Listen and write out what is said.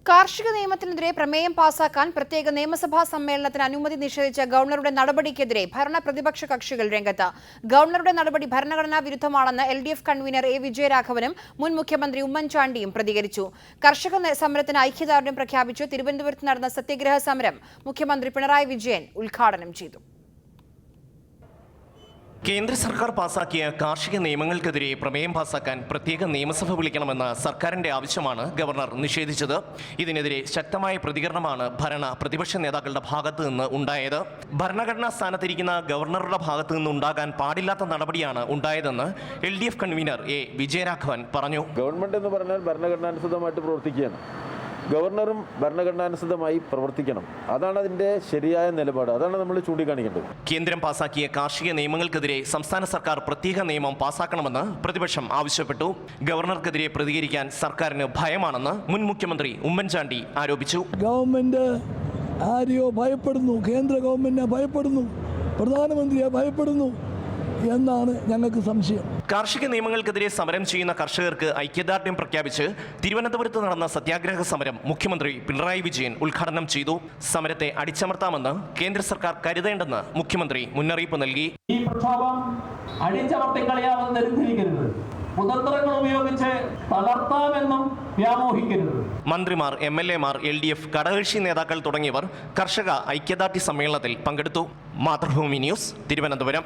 കാർഷിക നിയമത്തിനെതിരെ പ്രമേയം പാസാക്കാൻ പ്രത്യേക നിയമസഭാ സമ്മേളനത്തിന് അനുമതി നിഷേധിച്ച ഗവർണറുടെ നടപടിക്കെതിരെ ഭരണ പ്രതിപക്ഷ കക്ഷികൾ രംഗത്ത്. ഗവർണറുടെ നടപടി ഭരണഘടനാ വിരുദ്ധമാണെന്ന് LDF കൺവീനർ A. വിജയരാഘവനും മുൻ മുഖ്യമന്ത്രി ഉമ്മൻചാണ്ടിയും പ്രതികരിച്ചു. കർഷക സമരത്തിന് ഐക്യദാർഢ്യം പ്രഖ്യാപിച്ചു തിരുവനന്തപുരത്ത് നടന്ന സത്യഗ്രഹ സമരം മുഖ്യമന്ത്രി പിണറായി വിജയൻ ഉദ്ഘാടനം ചെയ്തു. കേന്ദ്ര സർക്കാർ പാസാക്കിയ കാർഷിക നിയമങ്ങൾക്കെതിരെ പ്രമേയം പാസാക്കാൻ പ്രത്യേക നിയമസഭ വിളിക്കണമെന്ന സർക്കാരിന്റെ ആവശ്യമാണ് ഗവർണർ നിഷേധിച്ചത്. ഇതിനെതിരെ ശക്തമായ പ്രതികരണമാണ് ഭരണ പ്രതിപക്ഷ നേതാക്കളുടെ ഭാഗത്തു നിന്ന് ഉണ്ടായത്. ഭരണഘടനാ സ്ഥാനത്തിരിക്കുന്ന ഗവർണറുടെ ഭാഗത്തു നിന്ന് ഉണ്ടാകാൻ പാടില്ലാത്ത നടപടിയാണ് ഉണ്ടായതെന്ന് LDF കൺവീനർ A. വിജയരാഘവൻ പറഞ്ഞു. ഗവൺമെന്റ് എന്ന് പറഞ്ഞാൽ ഭരണഘടനാനുസൃതമായിട്ട് പ്രവർത്തിക്കുകയാണ്. ഗവർണറും ഭരണഘടനാനുസൃതമായി പ്രവർത്തിക്കണം. അതാണ് അതിന്റെ ശരിയായ നിലപാട്. അതാണ് നമ്മൾ ചൂണ്ടിക്കാണിക്കേണ്ടത്. കേന്ദ്രം പാസാക്കിയ കാർഷിക നിയമങ്ങൾക്കെതിരെ സംസ്ഥാന സർക്കാർ പ്രത്യേക നിയമം പാസാക്കണമെന്ന് പ്രതിപക്ഷം ആവശ്യപ്പെട്ടു. ഗവർണർക്കെതിരെ പ്രതികരിക്കാൻ സർക്കാരിന് ഭയമാണെന്ന് മുൻ മുഖ്യമന്ത്രി ഉമ്മൻചാണ്ടി ആരോപിച്ചു. ഗവൺമെന്റ് ആരെയോ ഭയപ്പെടുന്നു, കേന്ദ്ര ഗവൺമെന്റിനെ ഭയപ്പെടുന്നു, പ്രധാനമന്ത്രിയെ ഭയപ്പെടുന്നു എന്നാണ് ഞങ്ങൾക്ക് സംശയം. കാർഷിക നിയമങ്ങൾക്കെതിരെ സമരം ചെയ്യുന്ന കർഷകർക്ക് ഐക്യദാർഢ്യം പ്രഖ്യാപിച്ച് തിരുവനന്തപുരത്ത് നടന്ന സത്യാഗ്രഹ സമരം മുഖ്യമന്ത്രി പിണറായി വിജയൻ ഉദ്ഘാടനം ചെയ്തു. സമരത്തെ അടിച്ചമർത്താമെന്ന് കേന്ദ്ര സർക്കാർ കരുതേണ്ടെന്ന് മുഖ്യമന്ത്രി മുന്നറിയിപ്പ് നൽകി. ഈ പ്രക്ഷോഭം അടിച്ചമർത്തിക്കളയാമെന്ന് ധരിക്കരുത്. കുതന്ത്രങ്ങൾ ഉപയോഗിച്ച് തളർത്താമെന്നും വ്യാമോഹിക്കരുത്. മന്ത്രിമാർ, MLA മാർ, LDF ഘടകകക്ഷി നേതാക്കൾ തുടങ്ങിയവർ കർഷക ഐക്യദാർഢ്യ സമ്മേളനത്തിൽ പങ്കെടുത്തു. മാതൃഭൂമി ന്യൂസ്, തിരുവനന്തപുരം.